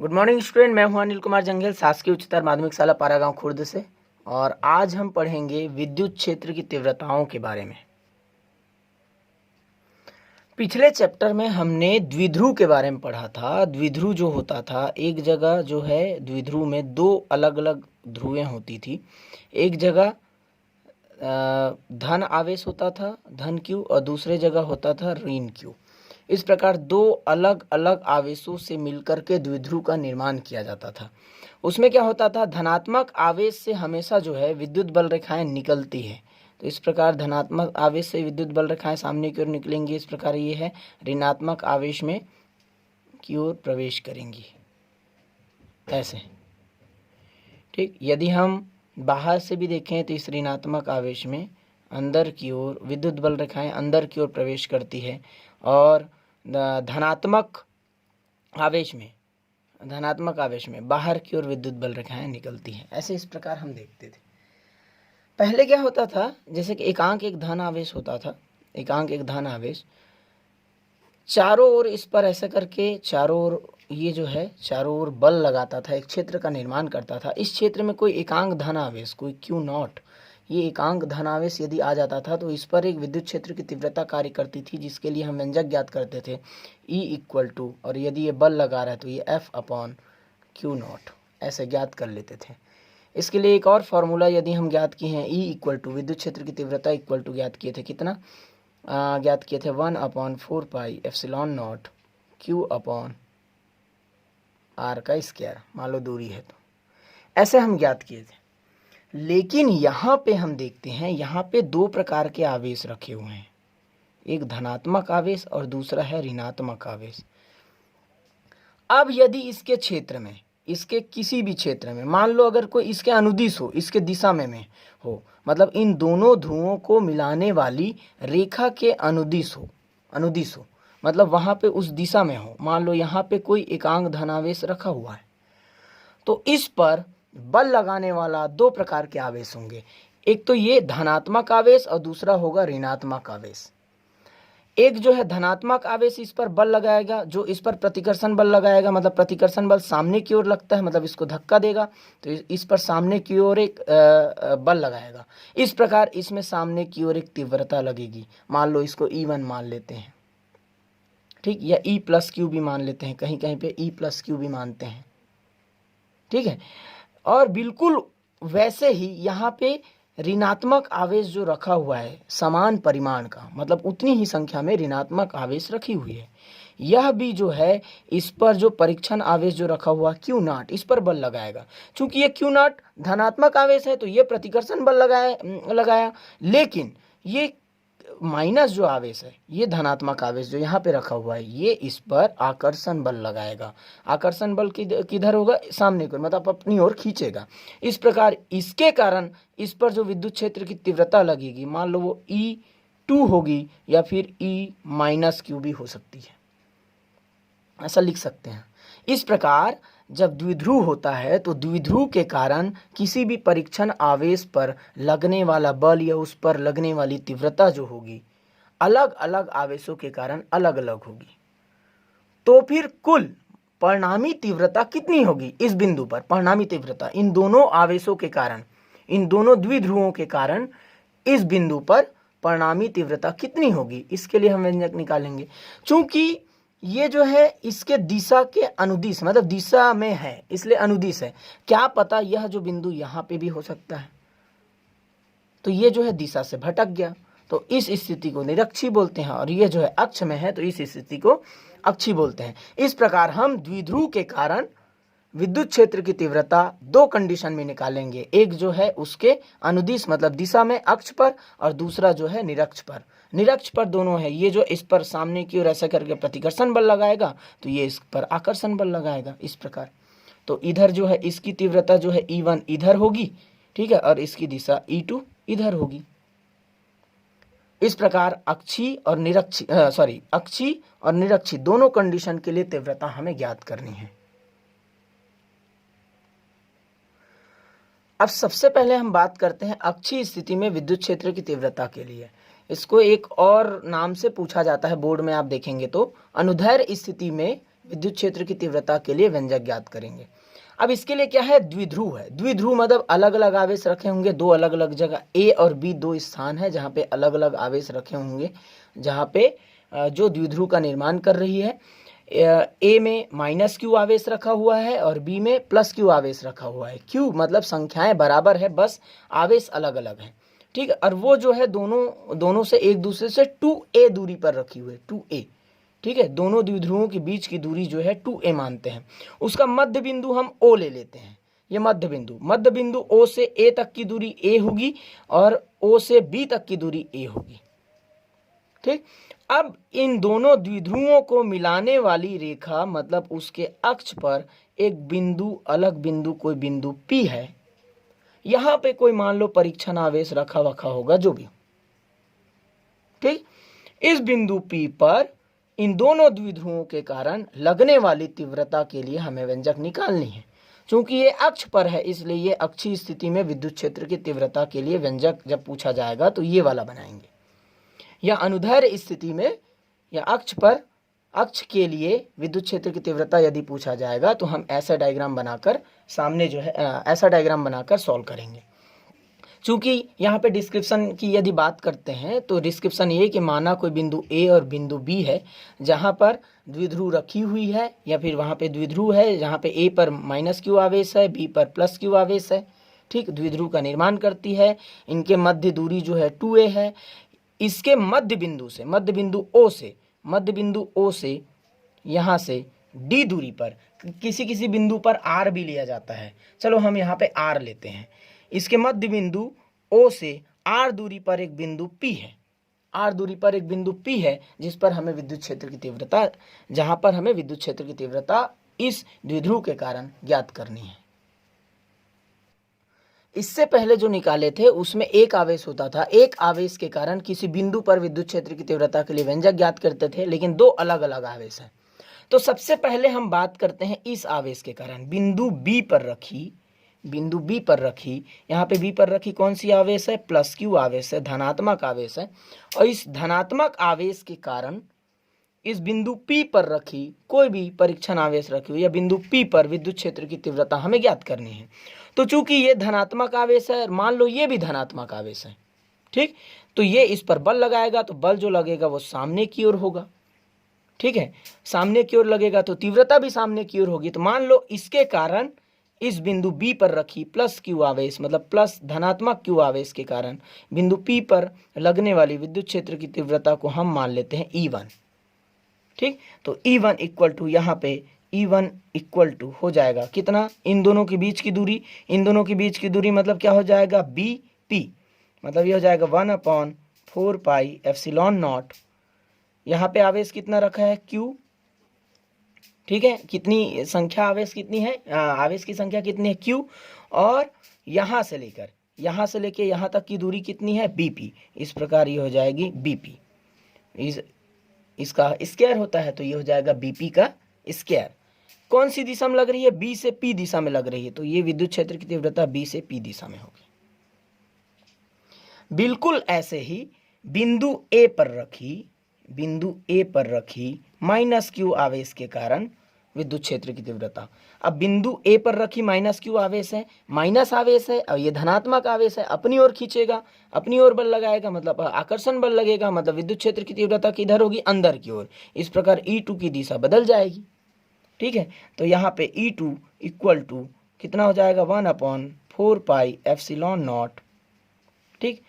Good morning student, मैं हूं अनिल कुमार जंगेल, शासकीय उच्चतर माध्यमिक शाला पारागांव खुर्द से। और आज हम पढ़ेंगे विद्युत क्षेत्र की तीव्रताओं के बारे में। पिछले चैप्टर में हमने द्विध्रुव के बारे में पढ़ा था। द्विध्रुव जो होता था, एक जगह जो है द्विध्रुव में दो अलग अलग ध्रुवें होती थी। एक जगह धन आवेश होता था, धन क्यू, और दूसरे जगह होता था ऋण क्यू। इस प्रकार दो अलग अलग आवेशों से मिलकर के द्विध्रुव का निर्माण किया जाता था। उसमें क्या होता था, धनात्मक आवेश से हमेशा जो है विद्युत बल रेखाएं निकलती है। तो इस प्रकार धनात्मक आवेश से विद्युत बल रेखाएं सामने की ओर निकलेंगी। इस प्रकार ये है ऋणात्मक आवेश में की ओर प्रवेश करेंगी, ऐसे। ठीक, यदि हम बाहर से भी देखें तो इस ऋणात्मक आवेश में अंदर की ओर विद्युत बल रेखाएं अंदर की ओर प्रवेश करती है, और धनात्मक आवेश में बाहर की ओर विद्युत बल रेखाएं निकलती हैं। ऐसे इस प्रकार हम देखते थे। पहले क्या होता था, जैसे कि एकांक एक धन आवेश होता था। एकांक एक धन आवेश चारों ओर इस पर ऐसे करके चारों ओर ये जो है चारों ओर बल लगाता था, एक क्षेत्र का निर्माण करता था। इस क्षेत्र में कोई एकांक धन आवेश, कोई क्यू नॉट, ये एकांक धन आवेश यदि आ जाता था तो इस पर एक विद्युत क्षेत्र की तीव्रता कार्य करती थी, जिसके लिए हम व्यंजक ज्ञात करते थे E इक्वल टू, और यदि ये बल लगा रहा है तो ये F अपॉन क्यू नॉट, ऐसे ज्ञात कर लेते थे। इसके लिए एक और फॉर्मूला यदि हम ज्ञात किए हैं, E इक्वल टू विद्युत क्षेत्र की तीव्रता इक्वल टू ज्ञात किए थे, कितना ज्ञात किए थे, 1/4 pi epsilon naught Q upon R का स्क्वायर, मान लो दूरी है तो, ऐसे हम ज्ञात किए थे। लेकिन यहाँ पे हम देखते हैं, यहाँ पे दो प्रकार के आवेश रखे हुए हैं, एक धनात्मक आवेश और दूसरा है ऋणात्मक आवेश। अब यदि इसके क्षेत्र में, इसके किसी भी क्षेत्र में, मान लो अगर कोई इसके अनुदिश हो, इसके दिशा में हो, मतलब इन दोनों ध्रुवों को मिलाने वाली रेखा के अनुदिश हो, मतलब वहां पे उस दिशा में हो। मान लो यहाँ पे कोई एकांक धनावेश रखा हुआ है, तो इस पर बल लगाने वाला दो प्रकार के आवेश होंगे। एक तो ये धनात्मक आवेश और दूसरा होगा ऋणात्मक आवेश। एक जो है धनात्मक आवेश इस पर बल लगाएगा, जो इस पर प्रतिकर्षण बल लगाएगा, मतलब प्रतिकर्षण बल सामने की ओर लगता है, मतलब इसको धक्का देगा तो इस पर सामने की ओर एक बल लगाएगा। इस प्रकार इसमें सामने की ओर एक तीव्रता लगेगी। मान लो इसको E1 मान लेते हैं, ठीक, या E प्लस क्यू भी मान लेते हैं, कहीं कहीं पे E प्लस क्यू भी मानते हैं, ठीक है। और बिल्कुल वैसे ही यहाँ पे ऋणात्मक आवेश जो रखा हुआ है समान परिमाण का, मतलब उतनी ही संख्या में ऋणात्मक आवेश रखी हुई है, यह भी जो है इस पर जो परीक्षण आवेश जो रखा हुआ क्यू नॉट, इस पर बल लगाएगा। चूंकि ये क्यू नॉट धनात्मक आवेश है तो ये प्रतिकर्षण बल लगाया, लेकिन ये माइनस जो आवेश है, ये धनात्मक आवेश जो यहाँ पे रखा हुआ है, ये इस पर आकर्षण बल लगाएगा। आकर्षण बल किधर होगा, सामने की ओर, मतलब अपनी ओर खींचेगा। इस प्रकार इसके कारण इस पर जो विद्युत क्षेत्र की तीव्रता लगेगी, मान लो वो E2 होगी या फिर E-Q भी हो सकती है, ऐसा लिख सकते हैं। इस प्रकार जब द्विध्रुव होता है तो द्विध्रुव के कारण किसी भी परीक्षण आवेश पर लगने वाला बल या उस पर लगने वाली तीव्रता जो होगी अलग अलग आवेशों के कारण अलग अलग होगी। तो फिर कुल परिणामी तीव्रता कितनी होगी इस बिंदु पर? परिणामी तीव्रता इन दोनों आवेशों के कारण, इन दोनों द्विध्रुवों के कारण इस बिंदु पर परिणामी तीव्रता कितनी होगी, इसके लिए हम व्यंजक निकालेंगे। चूंकि ये जो है इसके दिशा के अनुदिश, मतलब दिशा में है इसलिए अनुदिश है, क्या पता यह जो बिंदु यहाँ पे भी हो सकता है, तो ये जो है दिशा से भटक गया, तो इस स्थिति को निरक्षी बोलते हैं। और ये जो है अक्ष में है तो इस स्थिति को अक्षी बोलते हैं। इस प्रकार हम द्विध्रुव के कारण विद्युत क्षेत्र की तीव्रता दो कंडीशन में निकालेंगे, एक जो है उसके अनुदिश मतलब दिशा में अक्ष पर, और दूसरा जो है निरक्ष पर। निरक्ष पर दोनों है, ये जो इस पर सामने की ओर ऐसा करके प्रतिकर्षण बल लगाएगा तो ये इस पर आकर्षण बल लगाएगा, इस प्रकार। तो इधर जो है इसकी तीव्रता जो है E1 इधर होगी, ठीक है, और इसकी दिशा E2 इधर होगी। इस प्रकार अक्षी और निरक्षी दोनों कंडीशन के लिए तीव्रता हमें ज्ञात करनी है। अब सबसे पहले हम बात करते हैं अक्षीय स्थिति में विद्युत क्षेत्र की तीव्रता के लिए। इसको एक और नाम से पूछा जाता है, बोर्ड में आप देखेंगे तो अनुदैर्घ्य स्थिति में विद्युत क्षेत्र की तीव्रता के लिए व्यंजक ज्ञात करेंगे। अब इसके लिए क्या है, द्विध्रुव है। द्विध्रुव मतलब अलग अलग आवेश रखे होंगे दो अलग अलग जगह, ए और बी दो स्थान है जहाँ पे अलग अलग आवेश रखे होंगे, जहाँ पे जो द्विध्रुव का निर्माण कर रही है। ए में माइनस क्यू आवेश रखा हुआ है और बी में प्लस क्यू आवेश रखा हुआ है। क्यू मतलब संख्याएं बराबर है, बस आवेश अलग अलग है, ठीक है। और वो जो है दोनों से एक दूसरे से 2a दूरी पर रखी हुई है, 2a, ठीक है। दोनों द्विध्रुवों के बीच की दूरी जो है 2a मानते हैं। उसका मध्य बिंदु हम O ले लेते हैं। ये मध्य बिंदु O से A तक की दूरी a होगी और O से B तक की दूरी a होगी, ठीक। अब इन दोनों द्विध्रुवों को मिलाने वाली रेखा मतलब उसके अक्ष पर एक बिंदु, अलग बिंदु, कोई बिंदु P है। यहां पे कोई मान लो परीक्षण आवेश रखा होगा, जो भी, ठीक। इस बिंदु P पर इन दोनों द्विध्रुवों के कारण लगने वाली तीव्रता के लिए हमें व्यंजक निकालनी है। चूंकि ये अक्ष पर है इसलिए ये अक्षीय स्थिति में विद्युत क्षेत्र की तीव्रता के लिए व्यंजक जब पूछा जाएगा तो ये वाला बनाएंगे। या अनुदैर्ध्य स्थिति में या अक्ष के लिए विद्युत क्षेत्र की तीव्रता यदि पूछा जाएगा तो हम ऐसा डायग्राम बनाकर सामने जो है ऐसा डायग्राम बनाकर सॉल्व करेंगे। चूंकि यहाँ पे डिस्क्रिप्शन की यदि बात करते हैं तो डिस्क्रिप्शन ये कि माना कोई बिंदु ए और बिंदु बी है जहाँ पर द्विध्रुव रखी हुई है, या फिर वहाँ पे द्विध्रुव है जहाँ पे ए पर माइनस क्यू आवेश है, बी पर प्लस क्यू आवेश है, ठीक। द्विध्रुव का निर्माण करती है। इनके मध्य दूरी जो है 2a है। इसके मध्य बिंदु O से यहाँ से D दूरी पर किसी बिंदु पर R भी लिया जाता है, चलो हम यहाँ पे R लेते हैं। इसके मध्य बिंदु O से R दूरी पर एक बिंदु P है, जिस पर हमें विद्युत क्षेत्र की तीव्रता, जहाँ पर हमें विद्युत क्षेत्र की तीव्रता इस द्विध्रुव के कारण ज्ञात करनी है। इससे पहले जो निकाले थे उसमें एक आवेश होता था, एक आवेश के कारण किसी बिंदु पर विद्युत क्षेत्र की तीव्रता के लिए व्यंजक ज्ञात करते थे, लेकिन दो अलग अलग आवेश हैं। तो सबसे पहले हम बात करते हैं इस आवेश के कारण बिंदु B पर रखी, यहाँ पे B पर रखी कौन सी आवेश है, प्लस क्यू आवेश है, धनात्मक आवेश है। और इस धनात्मक आवेश के कारण इस बिंदु P पर रखी कोई भी परीक्षण आवेश रखी हुई या बिंदु P पर विद्युत क्षेत्र की तीव्रता हमें ज्ञात करनी है। तो चूंकि ये धनात्मक आवेश है, मान लो ये भी धनात्मक आवेश है, ठीक। तो ये इस पर बल लगाएगा तो बल जो लगेगा वो सामने की ओर होगा, ठीक है। सामने की ओर लगेगा तो तीव्रता भी सामने की ओर होगी। तो मान लो इसके कारण इस बिंदु B पर रखी प्लस क्यू आवेश मतलब प्लस धनात्मक क्यू आवेश के कारण बिंदु P पर लगने वाली विद्युत क्षेत्र की तीव्रता को हम मान लेते हैं E1, ठीक। तो E1 इक्वल टू यहाँ पे E1 इक्वल टू हो जाएगा कितना, इन दोनों के बीच की दूरी, मतलब क्या हो जाएगा BP, मतलब ये हो जाएगा 1/4 पाई एप्सिलॉन नॉट। यहाँ पे आवेश कितना रखा है Q, ठीक है। कितनी संख्या आवेश कितनी है, आवेश की संख्या कितनी है Q, और यहाँ से लेके यहाँ तक की दूरी कितनी है BP। इस प्रकार ये हो जाएगी BP, इसका स्क्वायर होता है तो ये हो जाएगा BP का स्क्वायर। कौन सी दिशा में लग रही है, B से P दिशा में लग रही है, तो ये विद्युत क्षेत्र की तीव्रता B से P दिशा में होगी। बिल्कुल ऐसे ही बिंदु A पर रखी माइनस क्यू आवेश के कारण विद्युत क्षेत्र की तीव्रता। अब बिंदु A पर रखी माइनस क्यू आवेश है, माइनस आवेश है, और ये धनात्मक आवेश है, अपनी ओर खींचेगा, अपनी ओर बल लगाएगा, मतलब आकर्षण बल लगेगा, मतलब विद्युत क्षेत्र की तीव्रता किधर होगी, अंदर की ओर। इस प्रकार E2 की दिशा बदल जाएगी, ठीक है। तो यहाँ पे E2 इक्वल टू कितना हो जाएगा 1/4 पाई एप्सिलॉन नॉट, ठीक।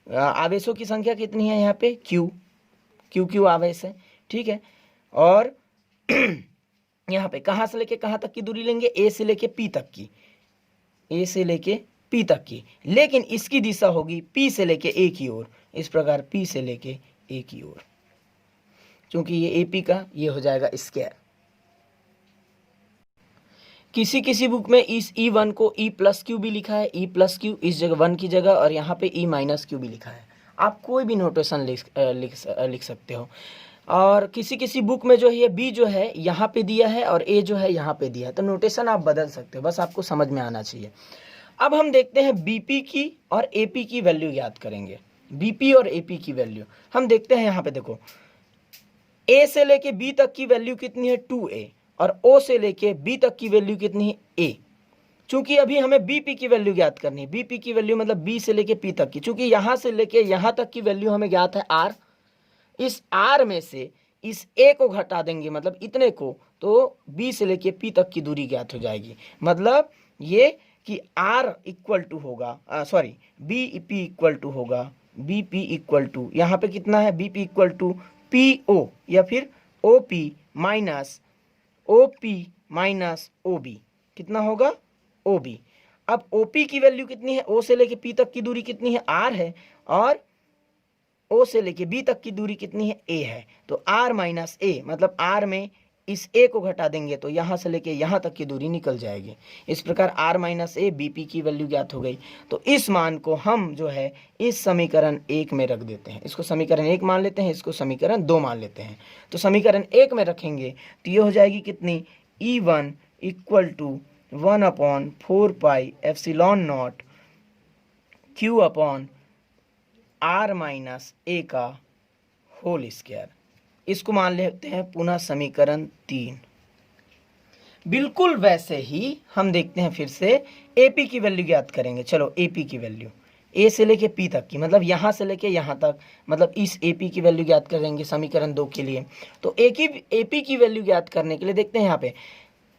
आवेशों की संख्या कितनी है यहाँ पे Q आवेश है, ठीक है। और यहाँ पे कहाँ से लेके कहाँ तक की दूरी लेंगे, A से लेके P तक की, लेकिन इसकी दिशा होगी P से लेके A की ओर। इस प्रकार P से लेके A की ओर, क्योंकि ये AP का ये हो जाएगा स्क्वायर। किसी बुक में इस E1 को E प्लस क्यू भी लिखा है, E प्लस क्यू इस जगह 1 की जगह, और यहाँ पे E माइनस क्यू भी लिखा है। आप कोई भी नोटेशन लिख सकते हो। और किसी बुक में जो है B जो है यहाँ पे दिया है और A जो है यहाँ पे दिया है, तो नोटेशन आप बदल सकते हो, बस आपको समझ में आना चाहिए। अब हम देखते हैं BP की और AP की वैल्यू याद करेंगे। BP और AP की वैल्यू हम देखते हैं। यहाँ पे देखो ए से लेके बी तक की वैल्यू कितनी है 2a, और ओ से लेके बी तक की वैल्यू कितनी है a। चूंकि अभी हमें बीपी की वैल्यू ज्ञात करनी है, बीपी की वैल्यू मतलब बी से लेके पी तक की, चूंकि यहां से लेके यहां तक की वैल्यू हमें ज्ञात है r, इस r में से इस a को घटा देंगे मतलब इतने को, तो b से लेके p तक की दूरी ज्ञात हो जाएगी। मतलब ये कि r इक्वल टू होगा bp इक्वल टू होगा bp इक्वल टू, यहाँ पे कितना है bp इक्वल टू po या फिर op माइनस ob, कितना होगा ob। अब op की वैल्यू कितनी है, o से लेके p तक की दूरी कितनी है r है, और o से लेके b तक की दूरी कितनी है a है, तो r माइनस a मतलब r में इस a को घटा देंगे तो यहां से लेके यहां तक की दूरी निकल जाएगी। इस प्रकार r माइनस a bp की वैल्यू ज्ञात हो गई। तो इस मान को हम जो है इस समीकरण 1 में रख देते हैं, इसको समीकरण 1 मान लेते हैं, इसको समीकरण 2 मान लेते हैं। तो समीकरण 1 में रखेंगे तो ये हो जाएगी कितनी, E1 equal to 1/4 pi epsilon naught Q upon r minus a का होल स्क्वायर। इसको मान लेते हैं पुनः समीकरण 3। बिल्कुल वैसे ही हम देखते हैं फिर से AP की वैल्यू ज्ञात करेंगे। चलो AP की वैल्यू A से लेके P तक की, मतलब यहाँ से लेके यहाँ तक, मतलब इस AP की वैल्यू ज्ञात करेंगे समीकरण 2 के लिए। तो AP की वैल्यू ज्ञात करने के लिए देखते हैं यहाँ पे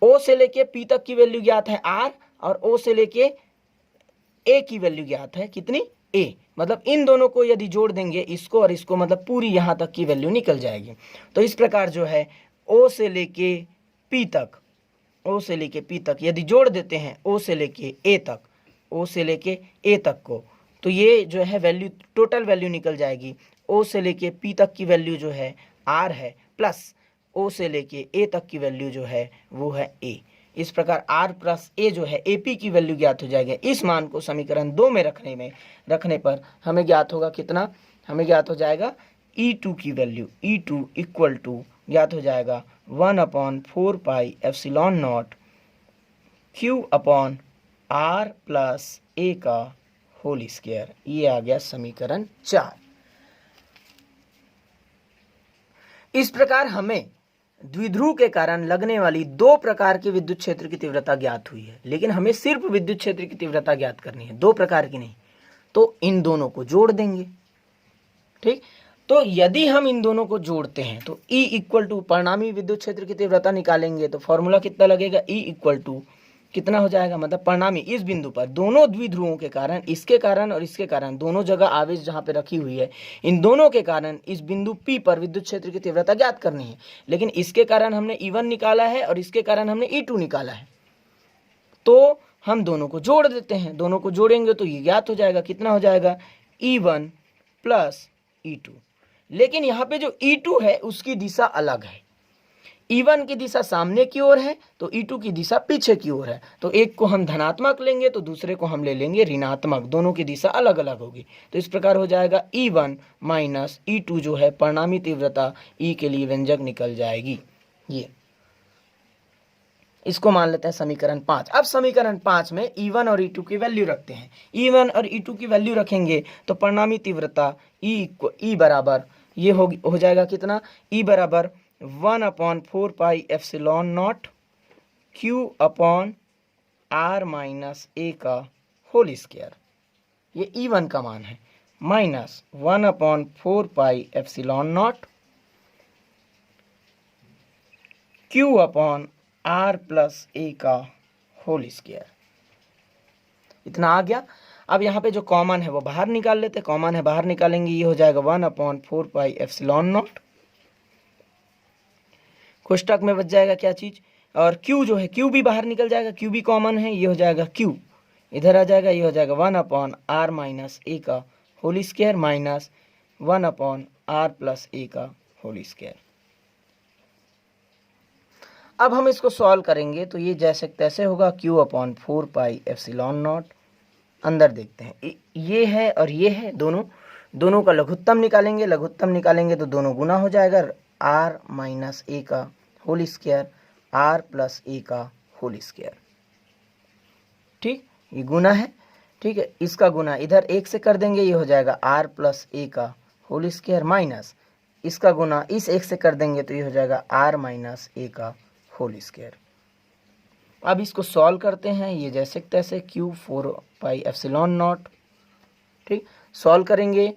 O से लेके P तक की वैल्यू ज्ञात है R, और O से लेके A की वैल्यू ज्ञात है कितनी A, मतलब इन दोनों को यदि जोड़ देंगे इसको और इसको, मतलब पूरी यहाँ तक की वैल्यू निकल जाएगी। तो इस प्रकार जो है O से लेके P तक यदि जोड़ देते हैं O से लेके A तक को, तो ये जो है वैल्यू, टोटल वैल्यू निकल जाएगी। O से लेके P तक की वैल्यू जो है R है, प्लस O से लेके A तक की वैल्यू जो है वो है A। इस प्रकार R प्लस A जो है AP की वैल्यू ज्ञात हो जाएगी। इस मान को समीकरण 2 में रखने पर हमें ज्ञात होगा कितना, हमें ज्ञात हो जाएगा E2 की वैल्यू, E2 इक्वल टू ज्ञात हो जाएगा 1/4 pi epsilon naught Q upon R plus A का होल स्क्वायर। ये आ गया समीकरण 4। इस प्रकार हमें द्विध्रुव के कारण लगने वाली 2 प्रकार के विद्युत क्षेत्र की तीव्रता ज्ञात हुई है, लेकिन हमें सिर्फ विद्युत क्षेत्र की तीव्रता ज्ञात करनी है, 2 प्रकार की नहीं। तो इन दोनों को जोड़ देंगे, ठीक। तो यदि हम इन दोनों को जोड़ते हैं तो E इक्वल टू परिणामी विद्युत क्षेत्र की तीव्रता निकालेंगे तो फॉर्मूला कितना लगेगा, E इक्वल टू कितना हो जाएगा, मतलब परिणामी इस बिंदु पर दोनों द्विध्रुवों के कारण, इसके कारण और इसके कारण, दोनों जगह आवेश जहां पे रखी हुई है, इन दोनों के कारण इस बिंदु P पर विद्युत क्षेत्र की तीव्रता ज्ञात करनी है। लेकिन इसके कारण हमने E1 निकाला है और इसके कारण हमने E2 निकाला है, तो हम दोनों को जोड़ देते हैं। दोनों को जोड़ेंगे तो ये ज्ञात हो जाएगा, कितना हो जाएगा, E1 प्लस E2। लेकिन यहाँ पे जो E2 है उसकी दिशा अलग है। E1 की दिशा सामने की ओर है तो E2 की दिशा पीछे की ओर है। तो एक को हम धनात्मक लेंगे तो दूसरे को हम ले लेंगे ऋणात्मक, दोनों की दिशा अलग अलग होगी। तो इस प्रकार हो जाएगा E1 माइनस E2 जो है परिणामी तीव्रता E के लिए व्यंजक निकल जाएगी। ये इसको मान लेते हैं समीकरण 5। अब समीकरण 5 में E1 और E2 की वैल्यू रखते हैं। E1 और E2 की वैल्यू रखेंगे तो परिणामी तीव्रता E बराबर ये हो जाएगा कितना, E बराबर 1/4 pi epsilon naught Q upon R minus A का होल स्क्वायर। ये E1 का मान है, minus 1/4 pi epsilon naught Q upon R plus A का होल स्क्वायर। इतना आ गया। अब यहाँ पे जो कॉमन है वो बाहर निकाल लेते, कॉमन है बाहर निकालेंगे, ये हो जाएगा 1/4 पाई एप्सिलॉन नॉट, कोष्टक में बच जाएगा क्या चीज, और Q जो है Q भी बाहर निकल जाएगा, Q भी कॉमन है, ये हो जाएगा Q इधर आ जाएगा, ये हो जाएगा 1/R माइनस A का whole square minus 1/R plus A का होल स्क्वायर। अब हम इसको सॉल्व करेंगे तो ये जैसे तैसे होगा, Q/4 पाई एप्सिलॉन नॉट। अंदर देखते हैं, ये है और ये है, दोनों का लघुत्तम निकालेंगे तो दोनों गुना हो जाएगा, R माइनस A का whole square R plus A का होल स्क्वायर। ठीक, ये गुना है, ठीक है। इसका गुना इधर 1 से कर देंगे, ये हो जाएगा R प्लस A का होल स्क्वायर माइनस इसका गुना इस एक से कर देंगे तो ये हो जाएगा r माइनस ए का होल स्क्वायर। अब इसको सॉल्व करते हैं, ये जैसे तैसे q 4 पाई एप्सिलॉन नॉट, ठीक। सॉल्व करेंगे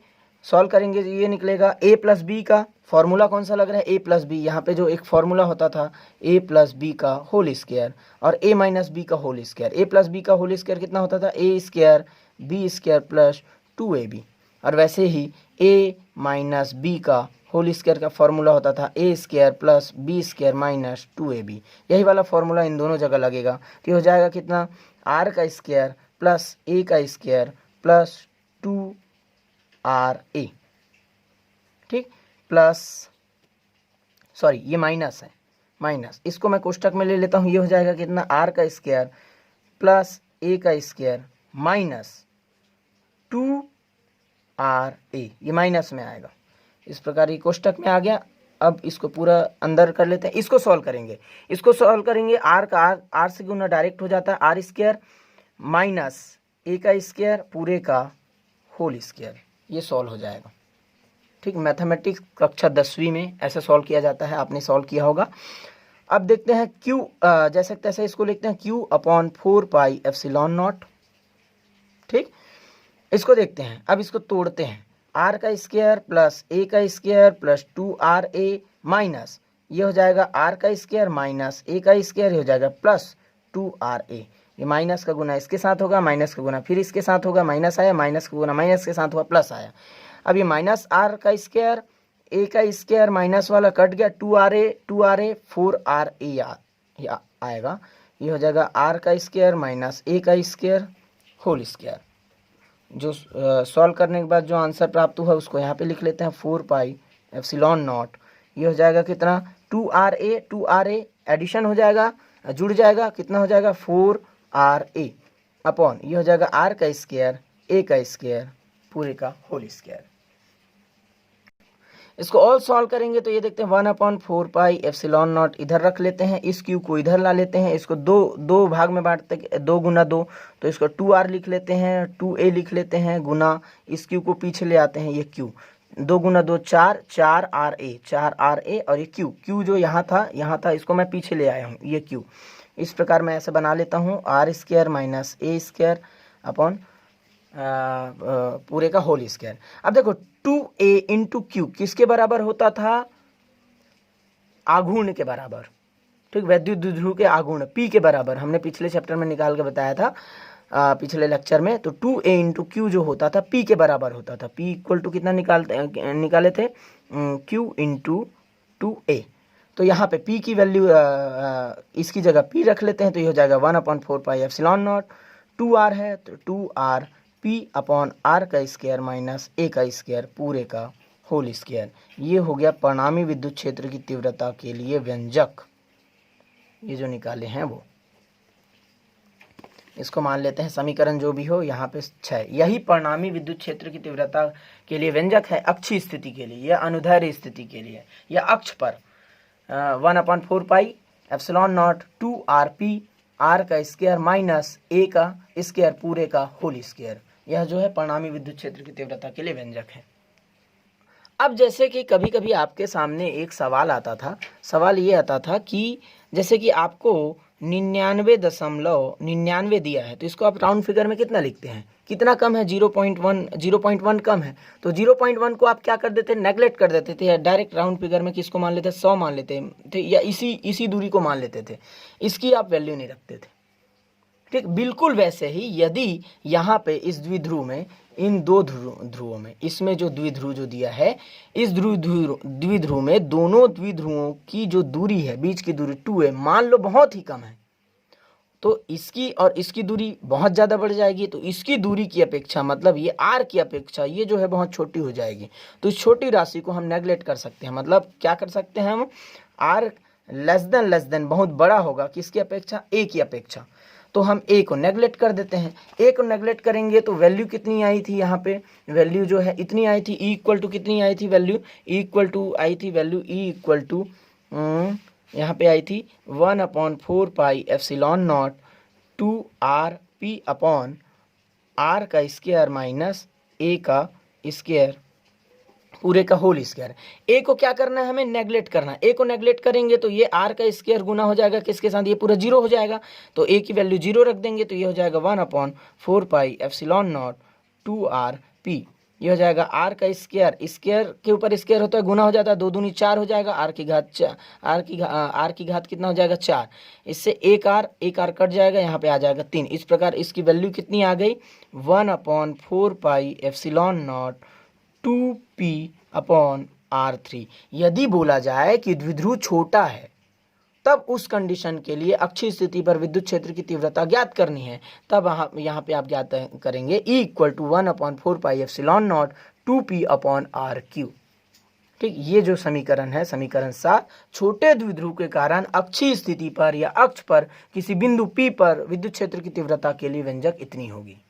तो ये निकलेगा a प्लस बी का फॉर्मूला कौन सा लग रहा है, a प्लस बी। यहाँ पे जो एक फॉर्मूला होता था a प्लस बी का होल स्क्वायर और a माइनस बी का whole square. a plus B का होल स्क्वायर कितना होता था, a square B square plus 2ab। और वैसे ही a माइनस बी का होल स्क्वायर का फॉर्मूला होता था a square plus B square minus 2ab। यही वाला फॉर्मूला इन दोनों जगह लगेगा तो ये हो जाएगा कितना, r का स्क्वायर प्लस a का स्क्वायर प्लस 2ra, ठीक, प्लस सॉरी ये माइनस है, माइनस इसको मैं कोष्टक में ले लेता हूँ। ये हो जाएगा कितना, r का स्क्वायर प्लस a का स्क्वायर माइनस 2ra, ये माइनस में आएगा। इस प्रकार ये कोष्टक में आ गया। अब इसको पूरा अंदर कर लेते हैं, इसको सॉल्व करेंगे। r का r से गुना डायरेक्ट हो जाता है, r स्क्वायर माइनस a का स्क्वायर पूरे का होल स्क्वायर, ये सॉल्व हो जाएगा, ठीक। मैथमेटिक्स कक्षा 10वीं में ऐसे सॉल्व किया जाता है, आपने सॉल्व किया होगा। अब देखते हैं q, जैसे तैसे इसको लिखते हैं q upon 4 pi epsilon not, ठीक। इसको देखते हैं, अब इसको तोड़ते हैं, r का स्क्वायर प्लस a का स्क्वायर प्लस 2ra माइनस ये हो जाएगा r का स्क्वायर माइनस a का स्क्वायर हो जाएगा प्लस 2ra। ये माइनस का गुना इसके साथ होगा, माइनस का गुना फिर इसके साथ होगा, माइनस आया, माइनस का गुना माइनस के साथ हुआ, प्लस आया। अब ये माइनस r का स्क्वायर a का स्क्वायर माइनस वाला कट गया, 2ra 4ra आएगा। ये हो जाएगा r का स्क्वायर माइनस a का स्क्वायर होल स्क्वायर। जो सॉल्व करने के बाद जो आंसर प्राप्त हुआ उसको यहाँ पे लिख लेते हैं, 4 पाई एप्सिलॉन नॉट। ये हो जाएगा कितना, 2ra एडिशन हो जाएगा, जुड़ जाएगा, कितना हो जाएगा 4ra अपॉन ये हो जाएगा r का स्क्वायर a का स्क्वायर पूरे का होल स्क्वायर। इसको ऑल सॉल्व करेंगे तो ये देखते हैं 1/4 पाई एप्सिलॉन नॉट इधर रख लेते हैं, इस क्यू को इधर ला लेते हैं, इसको दो भाग में बांटते, 2 गुना 2 तो इसको 2r लिख लेते हैं, 2a लिख लेते हैं, गुना इस क्यू को पीछे ले आते हैं, ये क्यू 2 गुना 2 4ra और ये क्यू जो यहाँ था इसको मैं पीछे ले आया हूँ, ये क्यू। इस प्रकार मैं ऐसे बना लेता हूँ, r square minus a square upon पूरे का होल स्क्वायर। अब देखो 2a इंटू क्यू किसके बराबर होता था, आघूर्ण के बराबर, ठीक, वैद्युत द्विध्रुव के आघूर्ण p के बराबर, हमने पिछले चैप्टर में निकाल के बताया था पिछले लेक्चर में। तो 2a इंटू क्यू जो होता था p के बराबर होता था, p इक्वल टू कितना निकाले थे, q इंटू 2a। तो यहाँ पे p की वैल्यू इसकी जगह p रख लेते हैं तो ये हो जाएगा 1/4 पाई एप्सिलॉन नॉट, 2r है तो 2r p अपॉन r का स्क्वायर माइनस a का स्क्वायर पूरे का होल स्क्वायर। ये हो गया परिणामी विद्युत क्षेत्र की तीव्रता के लिए व्यंजक, ये जो निकाले हैं वो। इसको मान लेते हैं समीकरण जो भी हो यहाँ पे 6। यही परिणामी विद्युत क्षेत्र की तीव्रता के लिए व्यंजक है, अक्षीय स्थिति के लिए या अनुदैर्ध्य स्थिति के लिए या अक्ष पर 1/4 pi epsilon not 2rp r का स्क्वायर माइनस a का स्क्वायर पूरे का होल स्क्वायर। यह जो है परिणामी विद्युत क्षेत्र की तीव्रता के लिए व्यंजक है। अब जैसे कि कभी कभी आपके सामने एक सवाल आता था, सवाल ये आता था कि जैसे कि आपको 99.99 दिया है तो इसको आप राउंड फिगर में कितना लिखते हैं, कितना कम है, 0.1 कम है तो 0.1 को आप क्या कर देते, नेगलेक्ट कर देते थे या डायरेक्ट राउंड फिगर में किसको मान लेते, 100 मान लेते थे या इसी दूरी को मान लेते थे, इसकी आप वैल्यू नहीं रखते थे, ठीक। बिल्कुल वैसे ही यदि यहाँ पे इस द्विध्रुव में, इन 2 ध्रुवों में, इसमें जो द्विध्रुव जो दिया है, इस द्विध्रुव में दोनों द्विध्रुवों की जो दूरी है, बीच की दूरी 2a मान लो बहुत ही कम है, तो इसकी और इसकी दूरी बहुत ज़्यादा बढ़ जाएगी, तो इसकी दूरी की अपेक्षा मतलब ये r की अपेक्षा ये जो है बहुत छोटी हो जाएगी। तो इस छोटी राशि को हम नेगलेक्ट कर सकते हैं, मतलब क्या कर सकते हैं हम, r लेस देन बहुत बड़ा होगा किसकी अपेक्षा, a की अपेक्षा, तो हम a को नेगलेक्ट कर देते हैं। a को नेगलेक्ट करेंगे तो वैल्यू कितनी आई थी, यहाँ पे वैल्यू जो है इतनी आई थी, e इक्वल टू कितनी आई थी वैल्यू, e इक्वल टू आई थी वैल्यू, e इक्वल टू यहाँ पे आई थी 1/4 pi epsilon not 2rp upon r का स्क्वायर माइनस a का स्क्वायर पूरे का होल स्क्वायर। ए को क्या करना है, हमें नेगलेक्ट करना है। ए को नेगलेक्ट करेंगे तो ये आर का स्क्वायर गुना हो जाएगा किसके साथ, ये पूरा जीरो हो जाएगा। तो ए की वैल्यू जीरो रख देंगे तो ये हो जाएगा 1/4 pi epsilon not 2r p। ये हो जाएगा आर का स्क्वायर, स्क्वायर के ऊपर स्क्वायर होता है गुना हो जाता है, 2 दूनी 4 हो जाएगा, आर की घात कितना हो जाएगा 4। इससे एक आर कट जाएगा, यहाँ पे आ जाएगा 3। इस प्रकार इसकी वैल्यू कितनी आ गई 1/4 पाई एप्सिलॉन नॉट 2p/r3। यदि बोला जाए कि द्विध्रुव छोटा है तब उस कंडीशन के लिए अक्षीय स्थिति पर विद्युत क्षेत्र की तीव्रता ज्ञात करनी है, तब यहाँ पे आप ज्ञात करेंगे E = 1/4 pi epsilon not 2p/r3। ठीक, ये जो समीकरण है, समीकरण 7, छोटे द्विध्रुव के कारण अक्षीय स्थिति पर या अक्ष पर किसी बिंदु P पर विद्युत क्षेत्र की तीव्रता के लिए व्यंजक इतनी होगी।